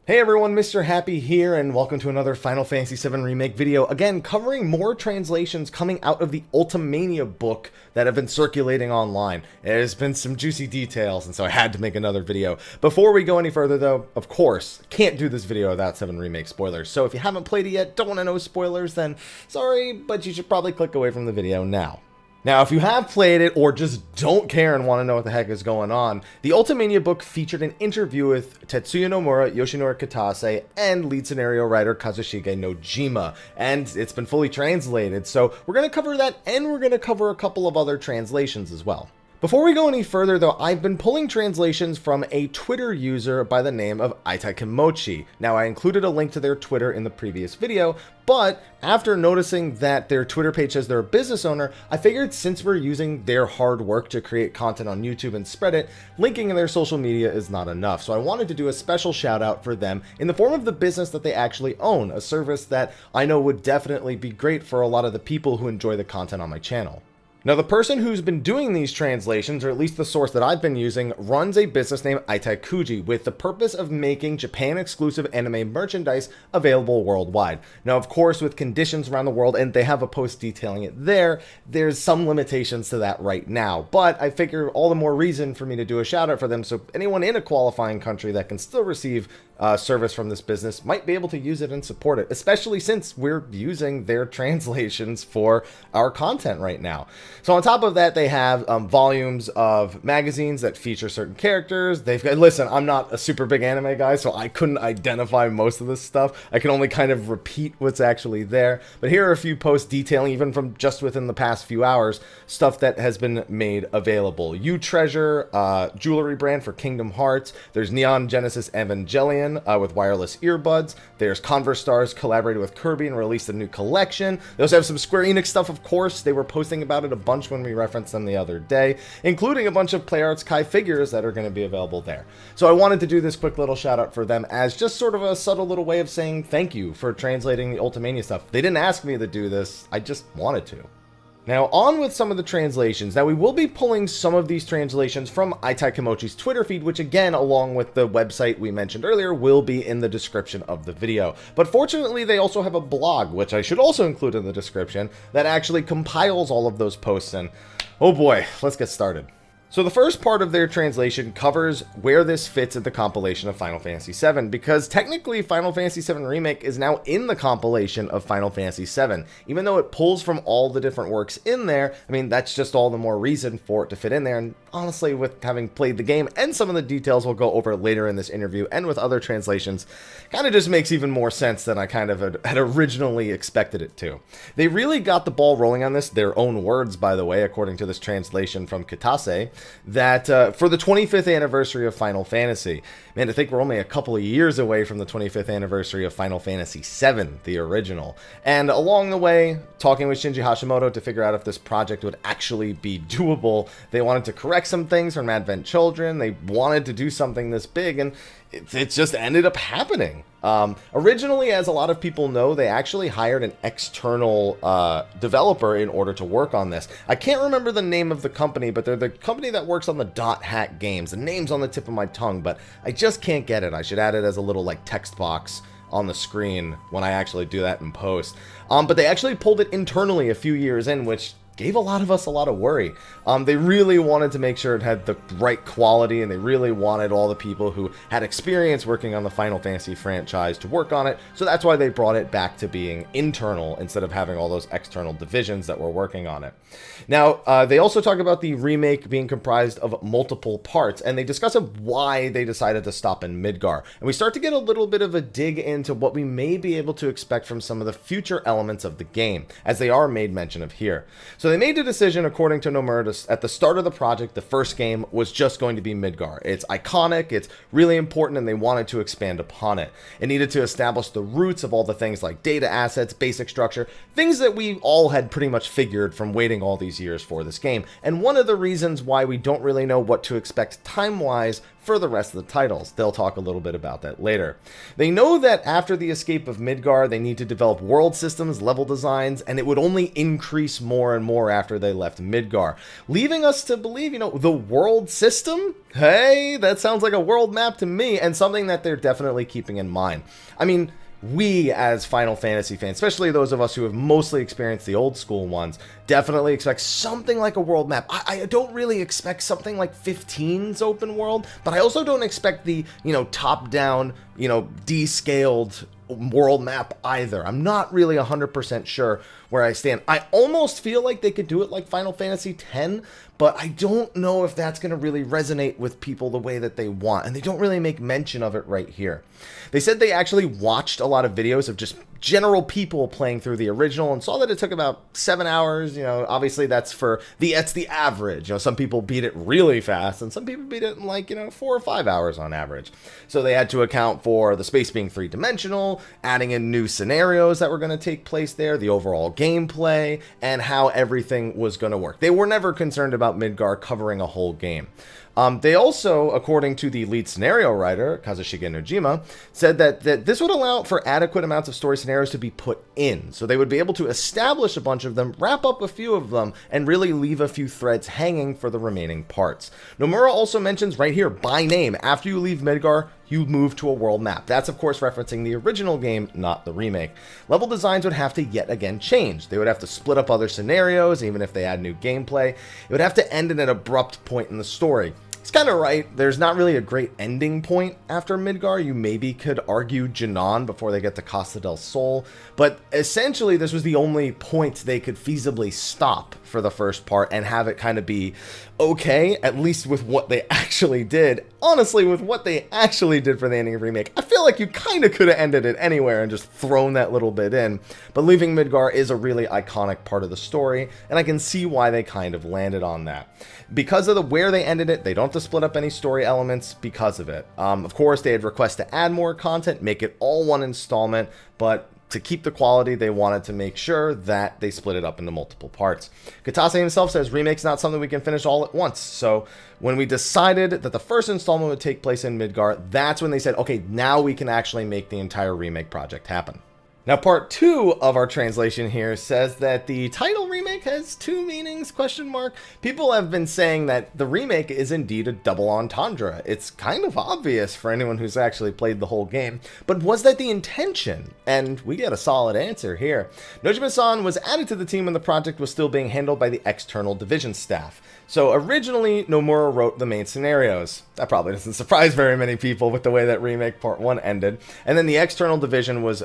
Hey everyone, Mr. Happy here, and welcome to another Final Fantasy VII Remake video. Again, covering more translations coming out of the Ultimania book that have been circulating online. There's been some juicy details, and so I had to make another video. Before we go any further though, of course, can't do this video without 7 Remake spoilers. So if you haven't played it yet, don't want to know spoilers, then sorry, but you should probably click away from the video now. Now, if you have played it or just don't care and want to know what the heck is going on, the Ultimania book featured an interview with Tetsuya Nomura, Yoshinori Kitase, and lead scenario writer Kitase Nojima, and it's been fully translated, so we're going to cover that, and we're going to cover a couple of other translations as well. Before we go any further though, I've been pulling translations from a Twitter user by the name of Kimochi. Now, I included a link to their Twitter in the previous video, but after noticing that their Twitter page says they're a business owner, I figured since we're using their hard work to create content on YouTube and spread it, linking in their social media is not enough. So I wanted to do a special shout out for them in the form of the business that they actually own, a service that I know would definitely be great for a lot of the people who enjoy the content on my channel. Now, the person who's been doing these translations, or at least the source that I've been using, runs a business named Itaikuji with the purpose of making Japan-exclusive anime merchandise available worldwide. Now, of course, with conditions around the world, and they have a post detailing it there, there's some limitations to that right now. But I figure all the more reason for me to do a shout out for them, so anyone in a qualifying country that can still receive service from this business might be able to use it and support it, especially since we're using their translations for our content right now. So on top of that, they have volumes of magazines that feature certain characters. They've got, listen, I'm not a super big anime guy, so I couldn't identify most of this stuff. I can only kind of repeat what's actually there. But here are a few posts detailing, even from just within the past few hours, stuff that has been made available. You Treasure, jewelry brand for Kingdom Hearts. There's Neon Genesis Evangelion with wireless earbuds. There's Converse Stars collaborated with Kirby and released a new collection. They also have some Square Enix stuff, of course. They were posting about it a bunch when we referenced them the other day, including a bunch of PlayArts Kai figures that are going to be available there. So I wanted to do this quick little shout out for them as just sort of a subtle little way of saying thank you for translating the Ultimania stuff. They didn't ask me to do this, I just wanted to. Now, on with some of the translations. Now, we will be pulling some of these translations from Kimochi's Twitter feed, which again, along with the website we mentioned earlier, will be in the description of the video. But fortunately, they also have a blog, which I should also include in the description, that actually compiles all of those posts. And oh boy, let's get started. So the first part of their translation covers where this fits in the compilation of Final Fantasy VII, because technically Final Fantasy VII Remake is now in the compilation of Final Fantasy VII. Even though it pulls from all the different works in there, I mean, that's just all the more reason for it to fit in there. And honestly, with having played the game and some of the details we'll go over later in this interview and with other translations, kind of just makes even more sense than I kind of had originally expected it to. They really got the ball rolling on this, their own words, by the way, according to this translation from Kitase, that for the 25th anniversary of Final Fantasy. Man, to think we're only a couple of years away from the 25th anniversary of Final Fantasy VII, the original. And along the way, talking with Shinji Hashimoto to figure out if this project would actually be doable, they wanted to correct some things from Advent Children. They wanted to do something this big, and it just ended up happening. Originally, as a lot of people know, they actually hired an external developer in order to work on this. I can't remember the name of the company, but they're the company that works on the Dot Hack games. The name's on the tip of my tongue, but I just can't get it. I should add it as a little like text box on the screen when I actually do that in post. But they actually pulled it internally a few years in, which gave a lot of us a lot of worry. They really wanted to make sure it had the right quality, and they really wanted all the people who had experience working on the Final Fantasy franchise to work on it, so that's why they brought it back to being internal instead of having all those external divisions that were working on it. Now, they also talk about the remake being comprised of multiple parts, and they discuss why they decided to stop in Midgar. And we start to get a little bit of a dig into what we may be able to expect from some of the future elements of the game, as they are made mention of here. So they made a decision, according to Nomura, at the start of the project, the first game was just going to be Midgar. It's iconic, it's really important, and they wanted to expand upon it. It needed to establish the roots of all the things like data assets, basic structure, things that we all had pretty much figured from waiting all these years for this game. And one of the reasons why we don't really know what to expect time-wise for the rest of the titles. They'll talk a little bit about that later. They know that after the escape of Midgar, they need to develop world systems, level designs, and it would only increase more and more after they left Midgar, leaving us to believe, the world system? Hey, that sounds like a world map to me, and something that they're definitely keeping in mind. I mean, we as Final Fantasy fans, especially those of us who have mostly experienced the old school ones, definitely expect something like a world map. I don't really expect something like 15's open world, but I also don't expect the, top-down, descaled world map either. I'm not really 100% sure where I stand. I almost feel like they could do it like Final Fantasy X, but I don't know if that's going to really resonate with people the way that they want, and they don't really make mention of it right here. They said they actually watched a lot of videos of just general people playing through the original and saw that it took about 7 hours. Obviously that's the average. Some people beat it really fast and some people beat it in like, 4 or 5 hours on average. So they had to account for the space being three-dimensional, adding in new scenarios that were going to take place there, the overall gameplay, and how everything was going to work. They were never concerned about Midgar covering a whole game. They also, according to the lead scenario writer, Kitase Nojima, said that this would allow for adequate amounts of story scenarios to be put in. So they would be able to establish a bunch of them, wrap up a few of them, and really leave a few threads hanging for the remaining parts. Nomura also mentions right here, by name, after you leave Midgar, you move to a world map. That's, of course, referencing the original game, not the remake. Level designs would have to yet again change. They would have to split up other scenarios, even if they add new gameplay. It would have to end at an abrupt point in the story. It's kind of right. There's not really a great ending point after Midgar. You maybe could argue Janan before they get to Costa del Sol, but essentially this was the only point they could feasibly stop for the first part and have it kind of be okay, at least with what they actually did. Honestly, with what they actually did for the ending of Remake, I feel like you kind of could have ended it anywhere and just thrown that little bit in, but leaving Midgar is a really iconic part of the story, and I can see why they kind of landed on that. Because of where they ended it, they don't have to split up any story elements because of it. Of course, they had requests to add more content, make it all one installment, but to keep the quality, they wanted to make sure that they split it up into multiple parts. Kitase himself says Remake's not something we can finish all at once. So when we decided that the first installment would take place in Midgar, that's when they said, okay, now we can actually make the entire Remake project happen. Now, part 2 of our translation here says that the title remake has 2 meanings, ? People have been saying that the remake is indeed a double entendre. It's kind of obvious for anyone who's actually played the whole game, but was that the intention? And we get a solid answer here. Nojima-san was added to the team when the project was still being handled by the external division staff. So originally, Nomura wrote the main scenarios. That probably doesn't surprise very many people with the way that Remake Part 1 ended. And then the external division was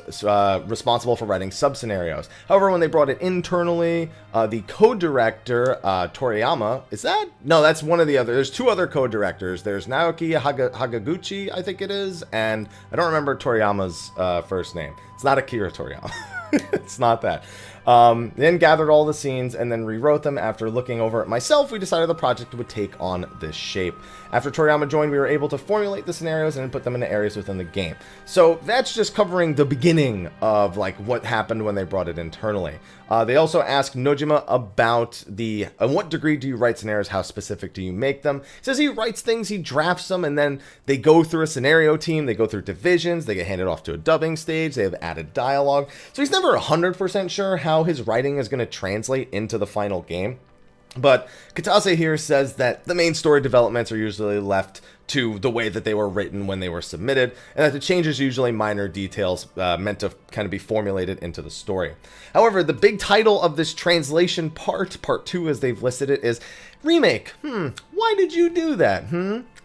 responsible for writing sub-scenarios. However, when they brought it internally, the co-director, Toriyama, is that? No, that's one of the other. There's 2 other co-directors. There's Naoki Hagaguchi, I think it is, and I don't remember Toriyama's first name. It's not Akira Toriyama. It's not that. Then gathered all the scenes and then rewrote them. After looking over it myself, we decided the project would take on this shape. After Toriyama joined, we were able to formulate the scenarios and put them into areas within the game. So that's just covering the beginning of like what happened when they brought it internally. They also asked Nojima about in what degree do you write scenarios, how specific do you make them? He says he writes things, he drafts them, and then they go through a scenario team, they go through divisions, they get handed off to a dubbing stage, they have added dialogue. So he's never 100% sure how his writing is going to translate into the final game. But Kitase here says that the main story developments are usually left to the way that they were written when they were submitted, and that the changes are usually minor details meant to kind of be formulated into the story. However, the big title of this translation part 2 as they've listed it, is Remake. Why did you do that?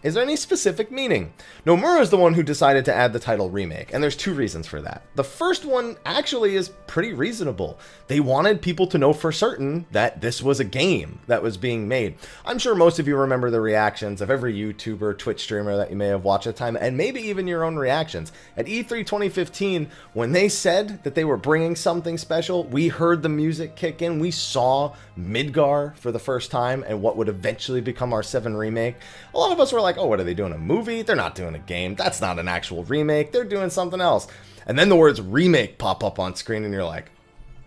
Is there any specific meaning? Nomura is the one who decided to add the title Remake, and there's 2 reasons for that. The first one actually is pretty reasonable. They wanted people to know for certain that this was a game that was being made. I'm sure most of you remember the reactions of every YouTuber, Twitch streamer that you may have watched at the time, and maybe even your own reactions. At E3 2015, when they said that they were bringing something special, we heard the music kick in, we saw Midgar for the first time, and what would eventually become our 7 remake. A lot of us were like, oh, what are they doing, a movie? They're not doing a game. That's not an actual remake. They're doing something else. And then the words remake pop up on screen and you're like,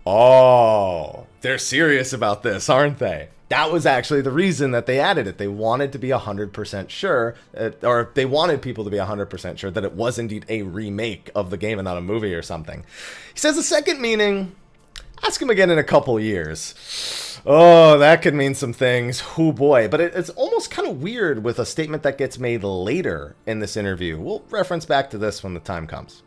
oh, they're serious about this, aren't they? That was actually the reason that they added it. They wanted to be 100% sure, or they wanted people to be 100% sure that it was indeed a remake of the game and not a movie or something. He says the second meaning, ask him again in a couple years. Oh, that could mean some things. Oh boy. But it's almost kind of weird with a statement that gets made later in this interview. We'll reference back to this when the time comes.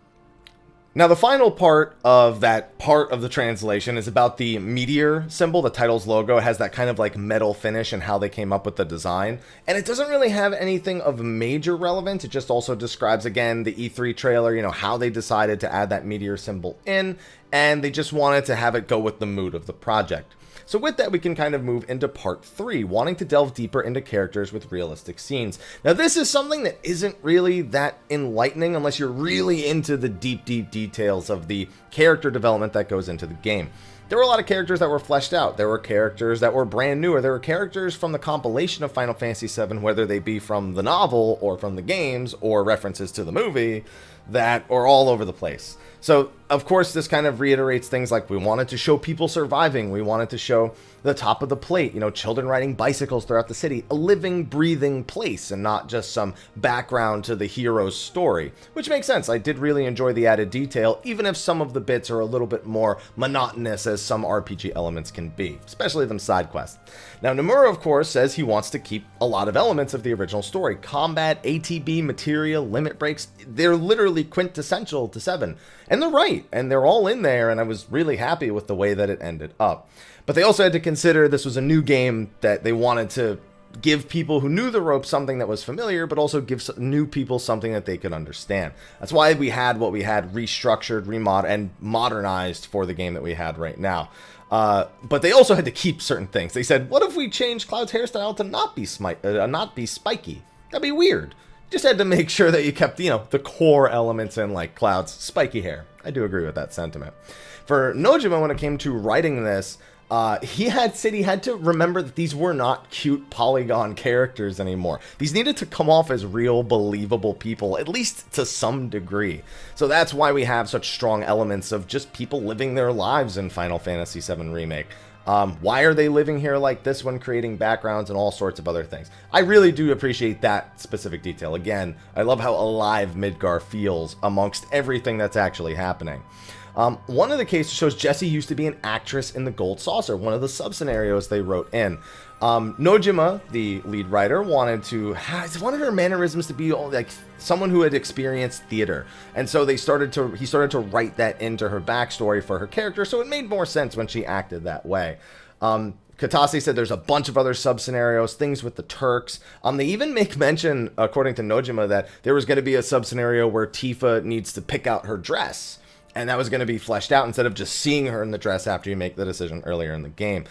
Now, the final part of that part of the translation is about the meteor symbol, the title's logo. It has that kind of like metal finish and how they came up with the design. And it doesn't really have anything of major relevance. It just also describes, again, the E3 trailer, you know, how they decided to add that meteor symbol in. And they just wanted to have it go with the mood of the project. So with that, we can kind of move into part 3, wanting to delve deeper into characters with realistic scenes. Now, this is something that isn't really that enlightening unless you're really into the deep details of the character development that goes into the game. There were a lot of characters that were fleshed out. There were characters that were brand new, or there were characters from the compilation of Final Fantasy VII, whether they be from the novel or from the games or references to the movie, that are all over the place. So, of course, this kind of reiterates things like we wanted to show people surviving. We wanted to show the top of the plate, you know, children riding bicycles throughout the city, a living, breathing place and not just some background to the hero's story, which makes sense. I did really enjoy the added detail, even if some of the bits are a little bit more monotonous as some RPG elements can be, especially them side quests. Now, Nomura, of course, says he wants to keep a lot of elements of the original story. Combat, ATB, materia, limit breaks, they're literally quintessential to 7. And they're right, and they're all in there, and I was really happy with the way that it ended up. But they also had to consider this was a new game that they wanted to give people who knew the ropes something that was familiar, but also give new people something that they could understand. That's why we had what we had restructured, and modernized for the game that we had right now. But they also had to keep certain things. They said, what if we change Cloud's hairstyle to not be spiky? That'd be weird. Just had to make sure that you kept, you know, the core elements in, like Cloud's spiky hair. I do agree with that sentiment. For Nojima, when it came to writing this, he had to remember that these were not cute polygon characters anymore. These needed to come off as real, believable people, at least to some degree. So that's why we have such strong elements of just people living their lives in Final Fantasy VII Remake. Why are they living here like this when creating backgrounds and all sorts of other things? I really do appreciate that specific detail. Again, I love how alive Midgar feels amongst everything that's actually happening. One of the cases shows Jessie used to be an actress in the Gold Saucer, one of the sub-scenarios they wrote in. Nojima, the lead writer, wanted her mannerisms to be like someone who had experienced theater, and so he started to write that into her backstory for her character, so it made more sense when she acted that way. Kitase said there's a bunch of other sub-scenarios, things with the Turks. They even make mention, according to Nojima, that there was going to be a sub-scenario where Tifa needs to pick out her dress. And that was going to be fleshed out instead of just seeing her in the dress after you make the decision earlier in the game.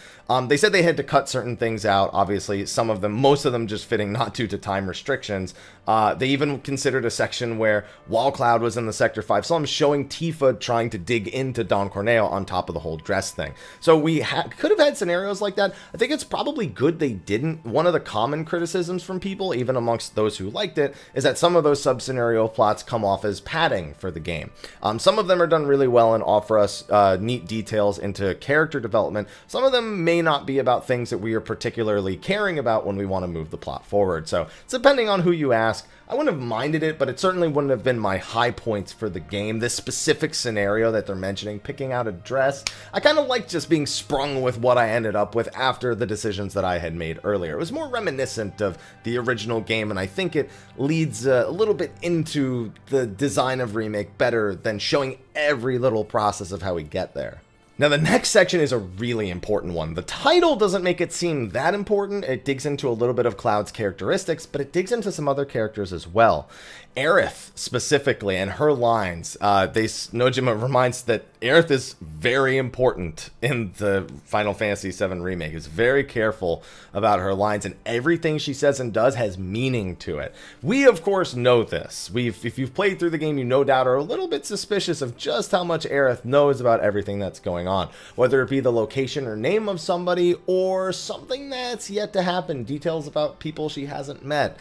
They said they had to cut certain things out. Obviously, most of them just fitting not due to time restrictions. They even considered a section where, while Cloud was in the Sector 5 slums, showing Tifa trying to dig into Don Corneo on top of the whole dress thing. So we could have had scenarios like that. I think it's probably good they didn't. One of the common criticisms from people, even amongst those who liked it, is that some of those sub-scenario plots come off as padding for the game. Some of them are done really well and offer us neat details into character development. Some of them may not be about things that we are particularly caring about when we want to move the plot forward. So it's depending on who you ask. I wouldn't have minded it, but it certainly wouldn't have been my high points for the game. This specific scenario that they're mentioning, picking out a dress, I kind of like just being sprung with what I ended up with after the decisions that I had made earlier. It was more reminiscent of the original game, and I think it leads a little bit into the design of Remake better than showing every little process of how we get there. Now, the next section is a really important one. The title doesn't make it seem that important. It digs into a little bit of Cloud's characteristics, but it digs into some other characters as well. Aerith, specifically, and her lines. Nojima reminds that Aerith is very important in the Final Fantasy VII Remake. Is very careful about her lines, and everything she says and does has meaning to it. We, of course, know this. If you've played through the game, you no doubt are a little bit suspicious of just how much Aerith knows about everything that's going on, whether it be the location or name of somebody or something that's yet to happen, details about people she hasn't met.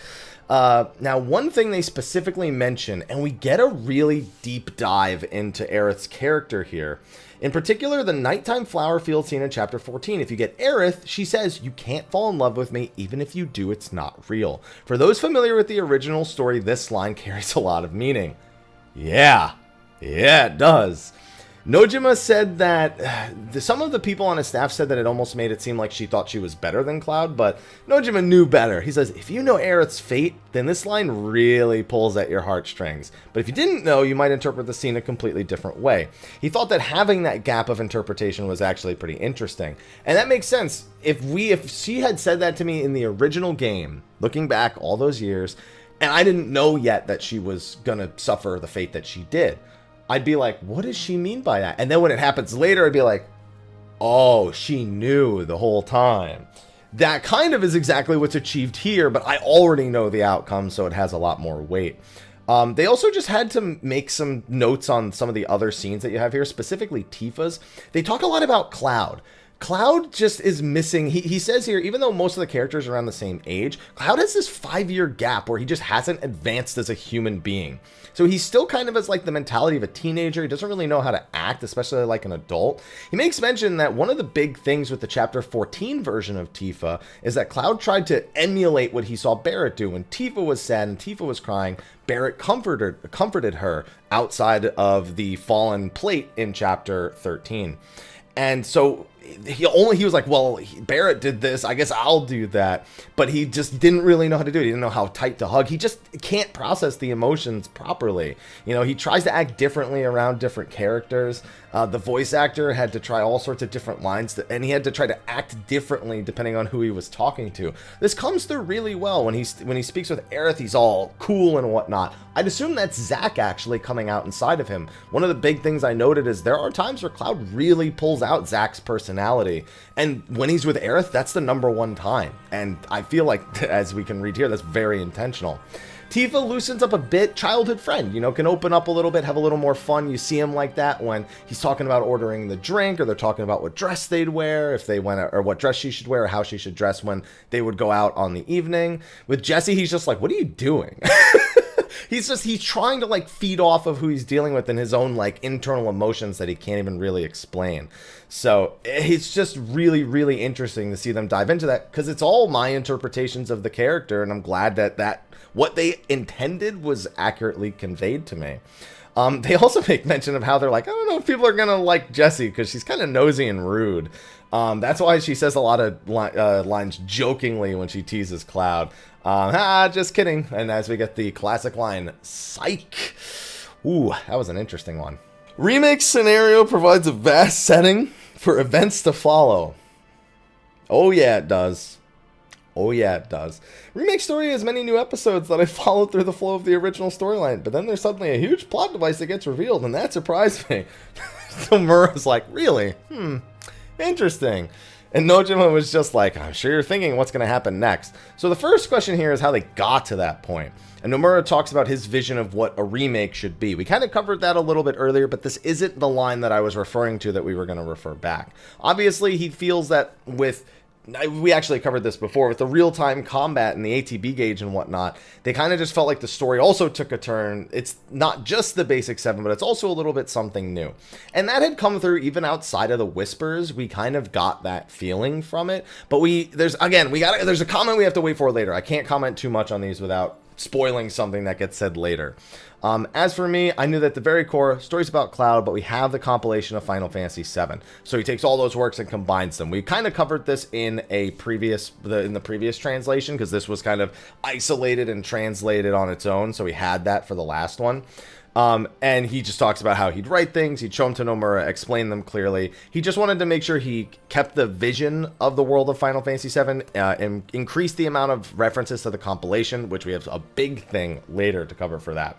Now, one thing they specifically mention, and we get a really deep dive into Aerith's character here, In particular, the nighttime flower field scene in chapter 14. If you get Aerith, she says, "You can't fall in love with me, even if you do, it's not real." For those familiar with the original story, this line carries a lot of meaning. Yeah, it does. Nojima said that some of the people on his staff said that it almost made it seem like she thought she was better than Cloud, but Nojima knew better. He says, if you know Aerith's fate, then this line really pulls at your heartstrings. But if you didn't know, you might interpret the scene a completely different way. He thought that having that gap of interpretation was actually pretty interesting. And that makes sense. If she had said that to me in the original game, looking back all those years, and I didn't know yet that she was gonna suffer the fate that she did, I'd be like, what does she mean by that? And then when it happens later, I'd be like, oh, she knew the whole time. That kind of is exactly what's achieved here, but I already know the outcome, so it has a lot more weight. They also just had to make some notes on some of the other scenes that you have here, specifically Tifa's. They talk a lot about Cloud. Cloud just is missing. He says here, even though most of the characters are around the same age, Cloud has this 5-year gap where he just hasn't advanced as a human being. So he still kind of has like the mentality of a teenager. He doesn't really know how to act, especially like an adult. He makes mention that one of the big things with the chapter 14 version of Tifa is that Cloud tried to emulate what he saw Barrett do. When Tifa was sad and Tifa was crying, Barrett comforted her outside of the fallen plate in chapter 13. And so he was like, well, Barrett did this, I guess I'll do that. But he just didn't really know how to do it. He didn't know how tight to hug. He just can't process the emotions properly. You know, he tries to act differently around different characters. The voice actor had to try all sorts of different lines, and he had to try to act differently depending on who he was talking to. This comes through really well when he speaks with Aerith. He's all cool and whatnot. I'd assume that's Zack actually coming out inside of him. One of the big things I noted is there are times where Cloud really pulls out Zack's personality, and when he's with Aerith, that's the #1 time. And I feel like, as we can read here, that's very intentional. Tifa loosens up a bit. Childhood friend, you know, can open up a little bit, have a little more fun. You see him like that when he's talking about ordering the drink, or they're talking about what dress they'd wear if they went, or what dress she should wear, or how she should dress when they would go out on the evening. With Jesse, he's just like, what are you doing? He's trying to like feed off of who he's dealing with and his own like internal emotions that he can't even really explain. So it's just really, really interesting to see them dive into that, because it's all my interpretations of the character, and I'm glad that what they intended was accurately conveyed to me. They also make mention of how they're like, I don't know if people are gonna like Jessie because she's kind of nosy and rude. That's why she says a lot of lines jokingly when she teases Cloud. Just kidding. And as we get the classic line, psych. Ooh, that was an interesting one. Remake scenario provides a vast setting for events to follow. Oh yeah, it does. Oh yeah, it does. Remake story has many new episodes that I followed through the flow of the original storyline, but then there's suddenly a huge plot device that gets revealed, and that surprised me. So Nomura's like, really? Interesting. And Nojima was just like, I'm sure you're thinking what's going to happen next. So the first question here is how they got to that point. And Nomura talks about his vision of what a remake should be. We kind of covered that a little bit earlier, but this isn't the line that I was referring to that we were going to refer back. Obviously, he feels that we actually covered this before, with the real-time combat and the ATB gauge and whatnot, they kind of just felt like the story also took a turn. It's not just the basic 7, but it's also a little bit something new. And that had come through even outside of the whispers. We kind of got that feeling from it. But there's a comment we have to wait for later. I can't comment too much on these without spoiling something that gets said later. As for me, I knew that the very core story's about Cloud, but we have the compilation of Final Fantasy VII. So he takes all those works and combines them. We kind of covered this in the previous translation, because this was kind of isolated and translated on its own. So we had that for the last one. And he just talks about how he'd write things, he'd show them to Nomura, explain them clearly. He just wanted to make sure he kept the vision of the world of Final Fantasy VII, and increase the amount of references to the compilation, which we have a big thing later to cover for that.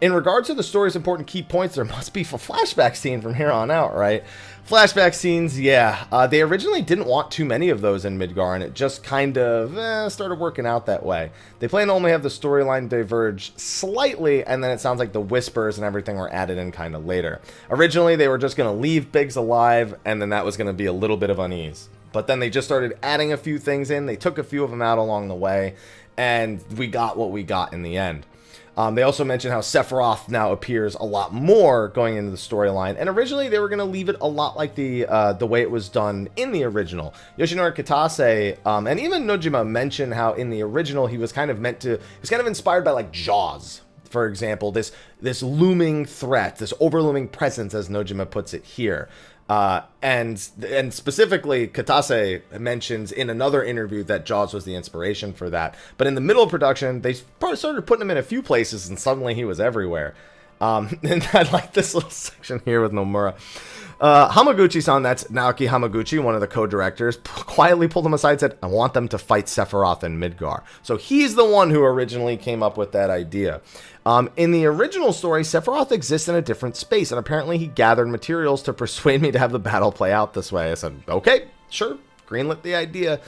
In regards to the story's important key points, there must be a flashback scene from here on out, right? Flashback scenes, yeah. They originally didn't want too many of those in Midgar, and it just kind of started working out that way. They plan to only have the storyline diverge slightly, and then it sounds like the whispers and everything were added in kind of later. Originally, they were just going to leave Biggs alive, and then that was going to be a little bit of unease. But then they just started adding a few things in. They took a few of them out along the way, and we got what we got in the end. They also mention how Sephiroth now appears a lot more going into the storyline, and originally they were going to leave it a lot like the way it was done in the original. Yoshinori Kitase and even Nojima mention how in the original he was kind of inspired by like Jaws, for example, this looming threat, this overlooming presence, as Nojima puts it here. And specifically, Kitase mentions in another interview that Jaws was the inspiration for that. But in the middle of production, they probably started putting him in a few places, and suddenly he was everywhere. And I like this little section here with Nomura. Hamaguchi-san, that's Naoki Hamaguchi, one of the co-directors, quietly pulled him aside and said, I want them to fight Sephiroth and Midgar. So he's the one who originally came up with that idea. In the original story, Sephiroth exists in a different space, and apparently he gathered materials to persuade me to have the battle play out this way. I said, okay, sure, greenlit the idea.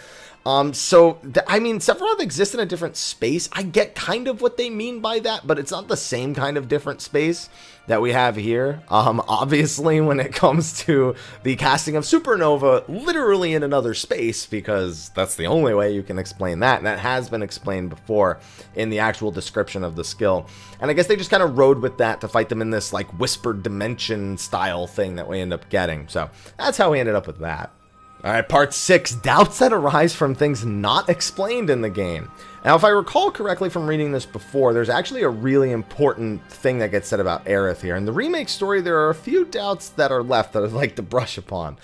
I mean, Sephiroth exists in a different space. I get kind of what they mean by that, but it's not the same kind of different space that we have here. Obviously, when it comes to the casting of Supernova, literally in another space, because that's the only way you can explain that, and that has been explained before in the actual description of the skill. And I guess they just kind of rode with that to fight them in this, like, whispered dimension style thing that we end up getting. So that's how we ended up with that. Alright, part 6, doubts that arise from things not explained in the game. Now, if I recall correctly from reading this before, there's actually a really important thing that gets said about Aerith here. In the remake story, there are a few doubts that are left that I'd like to brush upon.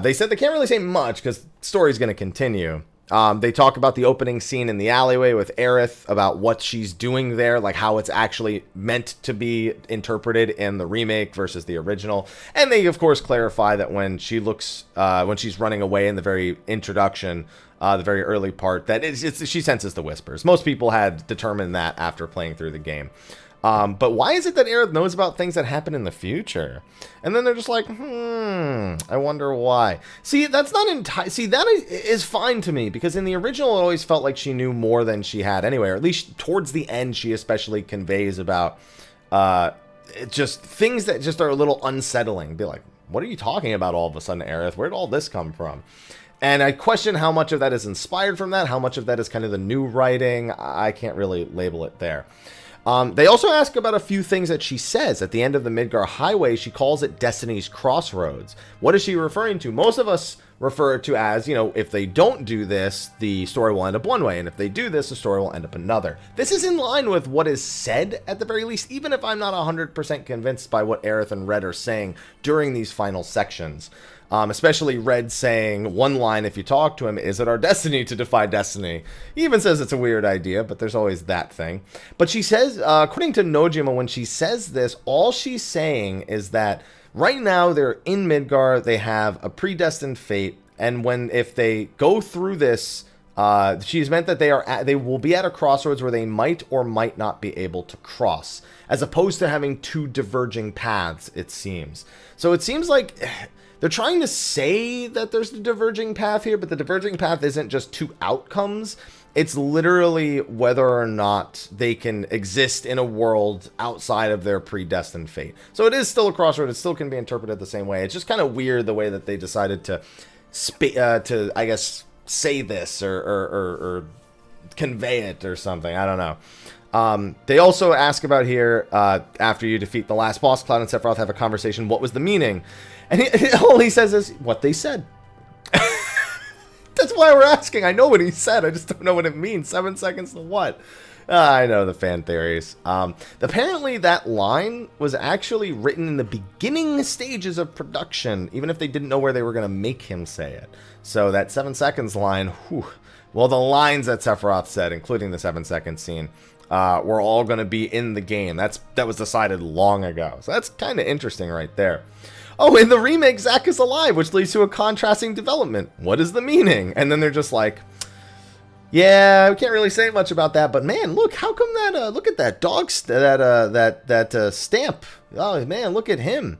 They said they can't really say much because the story's going to continue. They talk about the opening scene in the alleyway with Aerith, about what she's doing there, like how it's actually meant to be interpreted in the remake versus the original. And they, of course, clarify that when she looks, when she's running away in the very introduction, the very early part, that she senses the whispers. Most people had determined that after playing through the game. But why is it that Aerith knows about things that happen in the future? And then they're just like, I wonder why. See, that's not see, that is fine to me, because in the original, it always felt like she knew more than she had anyway, or at least towards the end, she especially conveys about just things that just are a little unsettling. Be like, what are you talking about all of a sudden, Aerith? Where did all this come from? And I question how much of that is inspired from that, how much of that is kind of the new writing. I can't really label it there. They also ask about a few things that she says. At the end of the Midgar Highway, she calls it Destiny's Crossroads. What is she referring to? Most of us refer to as, you know, if they don't do this, the story will end up one way, and if they do this, the story will end up another. This is in line with what is said, at the very least, even if I'm not 100% convinced by what Aerith and Red are saying during these final sections. Especially Red saying one line, if you talk to him, is it our destiny to defy destiny? He even says it's a weird idea, but there's always that thing. But she says, according to Nojima, when she says this, all she's saying is that right now they're in Midgar, they have a predestined fate, and if they go through this, she's meant that they will be at a crossroads where they might or might not be able to cross, as opposed to having two diverging paths, it seems. So it seems like they're trying to say that there's a diverging path here, but the diverging path isn't just two outcomes. It's literally whether or not they can exist in a world outside of their predestined fate. So it is still a crossroad. It still can be interpreted the same way. It's just kind of weird the way that they decided to I guess, say this or convey it or something. I don't know. They also ask about here, after you defeat the last boss, Cloud and Sephiroth have a conversation. What was the meaning? And all he says is, what they said. That's why we're asking. I know what he said. I just don't know what it means. 7 seconds to what? I know the fan theories. Apparently, that line was actually written in the beginning stages of production, even if they didn't know where they were going to make him say it. So that 7 seconds line, whew, well, the lines that Sephiroth said, including the 7 second scene, were all going to be in the game. That was decided long ago. So that's kind of interesting right there. Oh, in the remake, Zack is alive, which leads to a contrasting development. What is the meaning? And then they're just like, yeah, we can't really say much about that, but man, look, how come that, look at that dog, that stamp. Oh, man, look at him.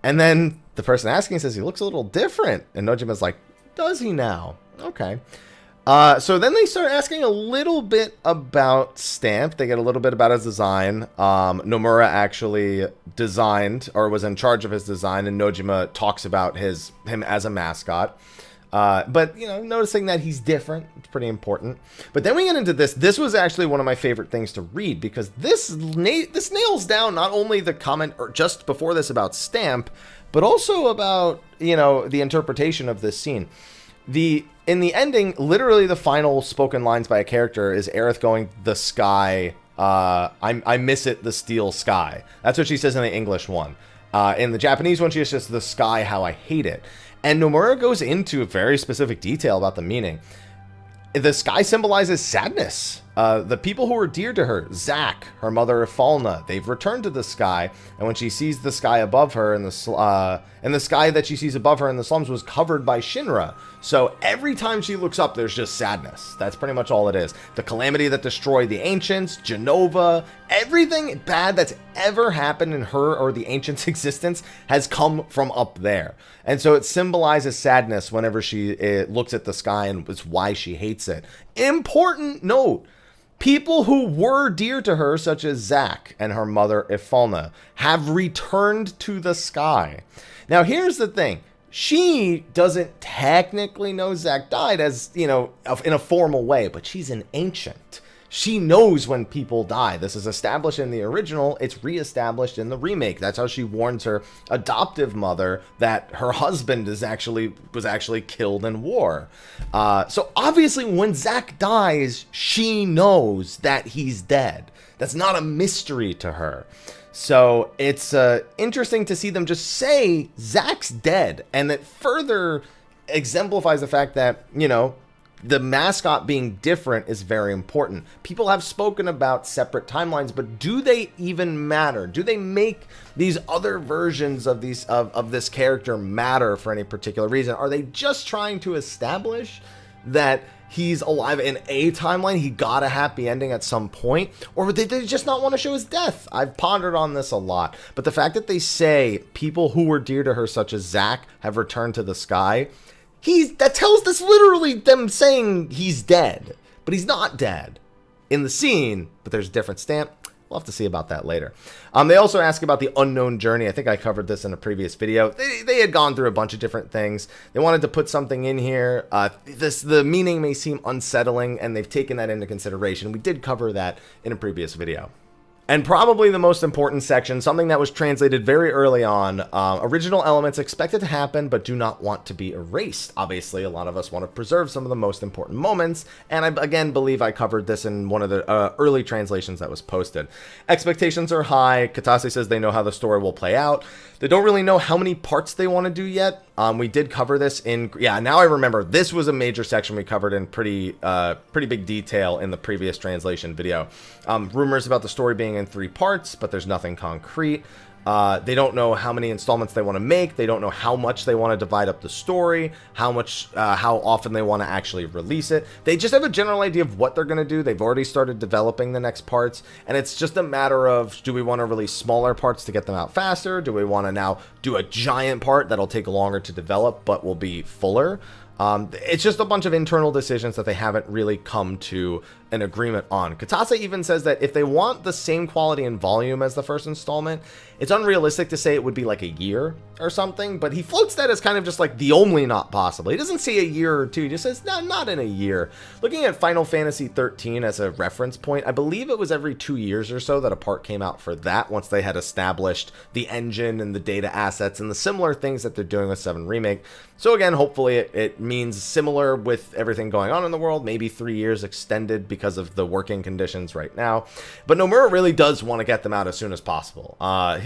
And then the person asking says he looks a little different. And Nojima's like, does he now? Okay. So then they start asking a little bit about Stamp. They get a little bit about his design. Nomura actually designed, or was in charge of his design, and Nojima talks about him as a mascot. But, you know, noticing that he's different, it's pretty important. But then we get into this. This was actually one of my favorite things to read, because this nails down not only the comment or just before this about Stamp, but also about, you know, the interpretation of this scene. In the ending, literally the final spoken lines by a character is Aerith going, "The sky, I miss it, the steel sky." That's what she says in the English one. In the Japanese one, she says, "The sky, how I hate it." And Nomura goes into very specific detail about the meaning. The sky symbolizes sadness. The people who were dear to her, Zack, her mother Ifalna, they've returned to the sky. And when she sees the sky above her, and the sky that she sees above her in the slums was covered by Shinra. So every time she looks up, there's just sadness. That's pretty much all it is. The calamity that destroyed the ancients, Genova, everything bad that's ever happened in her or the ancients' existence has come from up there. And so it symbolizes sadness whenever she looks at the sky, and it's why she hates it. Important note. People who were dear to her, such as Zack and her mother Ifalna, have returned to the sky. Now, here's the thing. She doesn't technically know Zack died, as, you know, in a formal way, but she's an ancient. She knows when people die. This is established in the original. It's reestablished in the remake. That's how she warns her adoptive mother that her husband was actually killed in war. So obviously when Zack dies, she knows that he's dead. That's not a mystery to her. So it's interesting to see them just say Zack's dead, and that further exemplifies the fact that, you know, the mascot being different is very important. People have spoken about separate timelines, but do they even matter? Do they make these other versions of this character matter for any particular reason? Are they just trying to establish that he's alive in a timeline, he got a happy ending at some point, or did they just not want to show his death? I've pondered on this a lot, but the fact that they say people who were dear to her, such as Zack, have returned to the sky, that tells us literally them saying he's dead, but he's not dead in the scene, but there's a different stamp. We'll have to see about that later. They also ask about the unknown journey. I think I covered this in a previous video. They had gone through a bunch of different things. They wanted to put something in here. The meaning may seem unsettling, and they've taken that into consideration. We did cover that in a previous video. And probably the most important section, something that was translated very early on, original elements expected to happen but do not want to be erased. Obviously, a lot of us want to preserve some of the most important moments, and I again believe I covered this in one of the early translations that was posted. Expectations are high. Kitase says they know how the story will play out. They don't really know how many parts they want to do yet. We did cover this in, now I remember, this was a major section we covered in pretty big detail in the previous translation video. Rumors about the story being in 3 parts, but there's nothing concrete. They don't know how many installments they want to make. They don't know how much they want to divide up the story, how often they want to actually release it. They just have a general idea of what they're going to do. They've already started developing the next parts, and it's just a matter of, do we want to release smaller parts to get them out faster? Do we want to now do a giant part that'll take longer to develop but will be fuller? It's just a bunch of internal decisions that they haven't really come to an agreement on. Kitase even says that if they want the same quality and volume as the first installment, it's unrealistic to say it would be like a year or something, but he floats that as kind of just like the only not possible. He doesn't say a year or two, he just says, no, not in a year. Looking at Final Fantasy 13 as a reference point, I believe it was every 2 years or so that a part came out for that, once they had established the engine and the data assets and the similar things that they're doing with 7 Remake. So again, hopefully it means similar with everything going on in the world, maybe 3 years extended because of the working conditions right now. But Nomura really does want to get them out as soon as possible.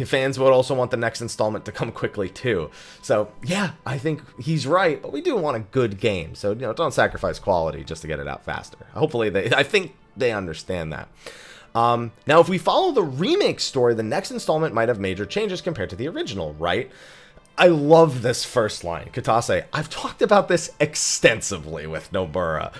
Fans would also want the next installment to come quickly too. So yeah, I think he's right, but we do want a good game. So, you know, don't sacrifice quality just to get it out faster. Hopefully I think they understand that. Now, if we follow the remake story, the next installment might have major changes compared to the original, right? I love this first line. Kitase, I've talked about this extensively with Nomura.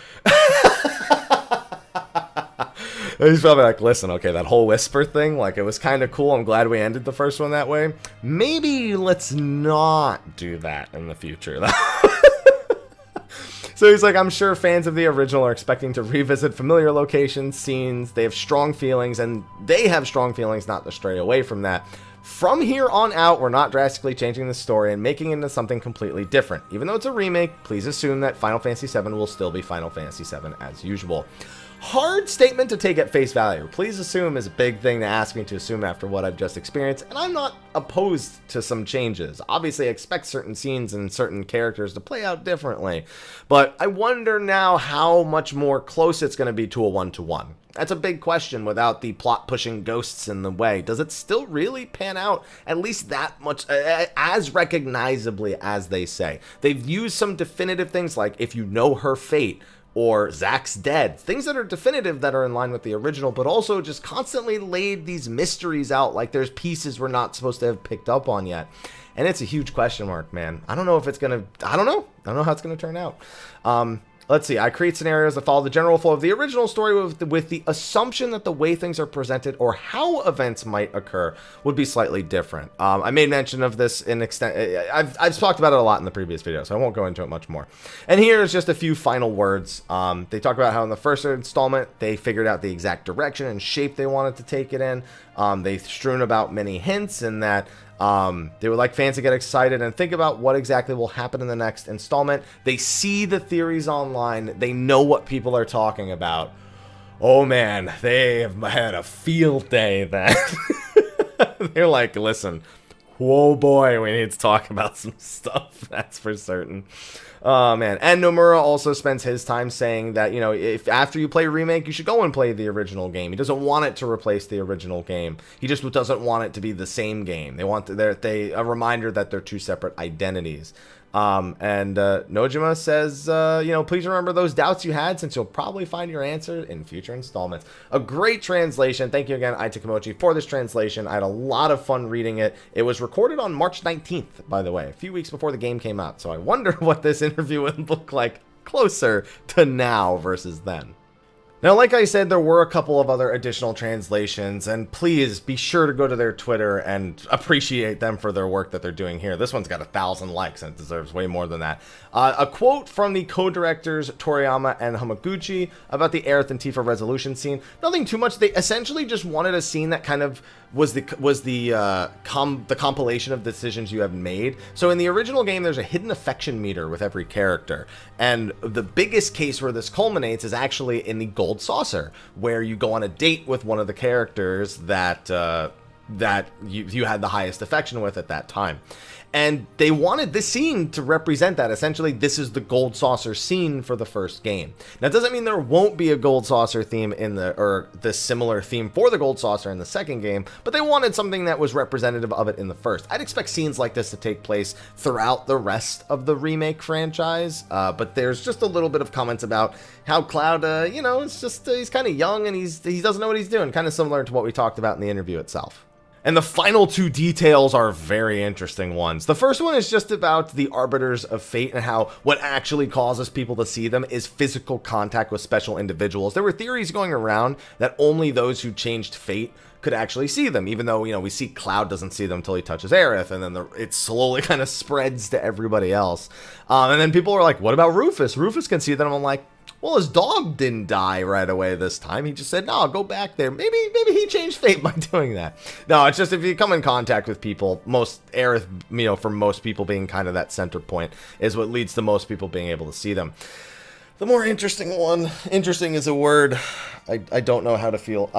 He's probably like, listen, okay, that whole whisper thing, like, it was kind of cool. I'm glad we ended the first one that way. Maybe let's not do that in the future. So he's like, I'm sure fans of the original are expecting to revisit familiar locations, scenes. They have strong feelings, and they have strong feelings not to stray away from that. From here on out, we're not drastically changing the story and making it into something completely different. Even though it's a remake, please assume that Final Fantasy VII will still be Final Fantasy VII as usual. Hard statement to take at face value. Please assume is a big thing to ask me to assume after what I've just experienced, and I'm not opposed to some changes. Obviously, I expect certain scenes and certain characters to play out differently, but I wonder now how much more close it's going to be to a one-to-one. That's a big question without the plot-pushing ghosts in the way. Does it still really pan out at least that much, as recognizably as they say? They've used some definitive things like, if you know her fate, or Zack's dead. Things that are definitive that are in line with the original, but also just constantly laid these mysteries out like there's pieces we're not supposed to have picked up on yet. And it's a huge question mark, man. I don't know if it's gonna, I don't know how it's gonna turn out. Let's see, I create scenarios that follow the general flow of the original story with the assumption that the way things are presented or how events might occur would be slightly different. I made mention of this in extent. I've talked about it a lot in the previous video, so I won't go into it much more. And here's just a few final words. They talk about how in the first installment, they figured out the exact direction and shape they wanted to take it in. They've strewn about many hints in that they would like fans to get excited and think about what exactly will happen in the next installment. They see the theories online. They know what people are talking about. Oh man, they have had a field day then. They're like, listen, whoa boy, we need to talk about some stuff. That's for certain. Oh man, and Nomura also spends his time saying that, you know, if after you play Remake, you should go and play the original game. He doesn't want it to replace the original game. He just doesn't want it to be the same game. They want a reminder that they're two separate identities. Nojima says, you know, please remember those doubts you had, since you'll probably find your answer in future installments. A great translation. Thank you again, Itakamochi, for this translation. I had a lot of fun reading it. It was recorded on March 19th, by the way, a few weeks before the game came out. So I wonder what this interview would look like closer to now versus then. Now, like I said, there were a couple of other additional translations, and please be sure to go to their Twitter and appreciate them for their work that they're doing here. This one's got 1,000 likes, and it deserves way more than that. A quote from the co-directors Toriyama and Hamaguchi about the Aerith and Tifa resolution scene. Nothing too much. They essentially just wanted a scene that kind of was the compilation of decisions you have made. So in the original game, there's a hidden affection meter with every character, and the biggest case where this culminates is actually in the Gold Saucer, where you go on a date with one of the characters that you had the highest affection with at that time. And they wanted this scene to represent that. Essentially, this is the Gold Saucer scene for the first game. Now, it doesn't mean there won't be a Gold Saucer theme or this similar theme for the Gold Saucer in the second game, but they wanted something that was representative of it in the first. I'd expect scenes like this to take place throughout the rest of the remake franchise, but there's just a little bit of comments about how Cloud, you know, it's just, he's kind of young and he doesn't know what he's doing, kind of similar to what we talked about in the interview itself. And the final two details are very interesting ones. The first one is just about the Arbiters of Fate and how what actually causes people to see them is physical contact with special individuals. There were theories going around that only those who changed fate could actually see them, even though, you know, we see Cloud doesn't see them until he touches Aerith, and then it slowly kind of spreads to everybody else. And then people are like, what about Rufus? Rufus can see them. I'm like, well, his dog didn't die right away this time. He just said, no, I'll go back there. Maybe he changed fate by doing that. No, it's just if you come in contact with people, Aerith, you know, for most people being kind of that center point is what leads to most people being able to see them. The more interesting one, interesting is a word I don't know how to feel.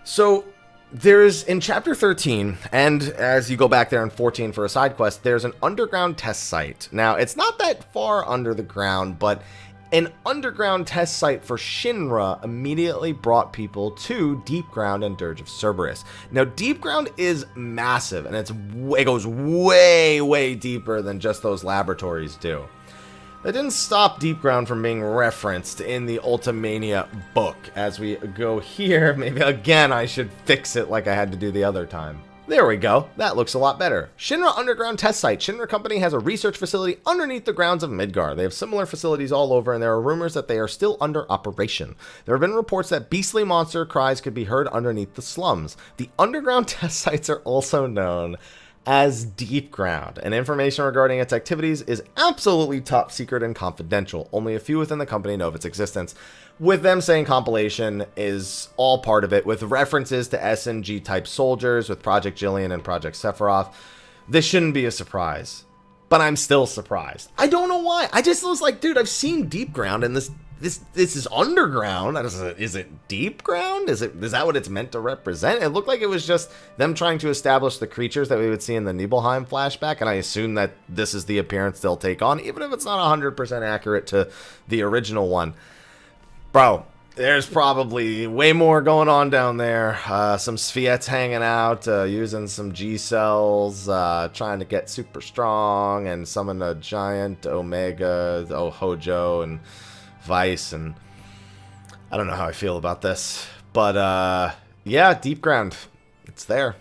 So there's, in chapter 13, and as you go back there in 14 for a side quest, there's an underground test site. Now, it's not that far under the ground, but an underground test site for Shinra immediately brought people to Deep Ground and Dirge of Cerberus. Now, Deep Ground is massive, and it goes way, way deeper than just those laboratories do. That didn't stop Deep Ground from being referenced in the Ultimania book. As we go here, maybe again I should fix it like I had to do the other time. There we go. That looks a lot better. Shinra Underground Test Site. Shinra Company has a research facility underneath the grounds of Midgar. They have similar facilities all over, and there are rumors that they are still under operation. There have been reports that beastly monster cries could be heard underneath the slums. The underground test sites are also known as Deep Ground, and information regarding its activities is absolutely top secret and confidential. Only a few within the company know of its existence. With them saying compilation is all part of it, with references to S&G type soldiers, with Project Jillian and Project Sephiroth, this shouldn't be a surprise. But I'm still surprised. I don't know why. I just was like, dude, I've seen Deep Ground, and this is underground. Is it deep ground? Is that what it's meant to represent? It looked like it was just them trying to establish the creatures that we would see in the Nibelheim flashback, and I assume that this is the appearance they'll take on, even if it's not 100% accurate to the original one. Bro, there's probably way more going on down there. Some Sviets hanging out, using some G-cells, trying to get super strong, and summon a giant Omega, Hojo, and Vice, and I don't know how I feel about this. But, yeah, Deep Ground. It's there.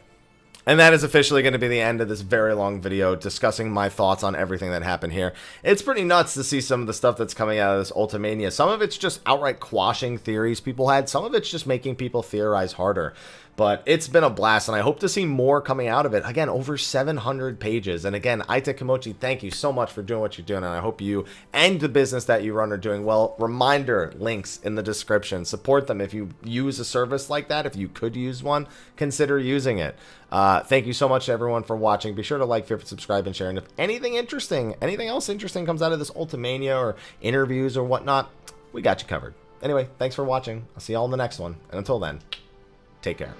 And that is officially going to be the end of this very long video discussing my thoughts on everything that happened here. It's pretty nuts to see some of the stuff that's coming out of this Ultimania. Some of it's just outright quashing theories people had. Some of it's just making people theorize harder. But it's been a blast, and I hope to see more coming out of it. Again, over 700 pages. And again, Aita Kimochi, thank you so much for doing what you're doing, and I hope you and the business that you run are doing well. Reminder, links in the description. Support them if you use a service like that. If you could use one, consider using it. Thank you so much to everyone for watching. Be sure to like, favorite, subscribe, and share. And if anything else interesting comes out of this Ultimania or interviews or whatnot, we got you covered. Anyway, thanks for watching. I'll see y'all in the next one. And until then, take care.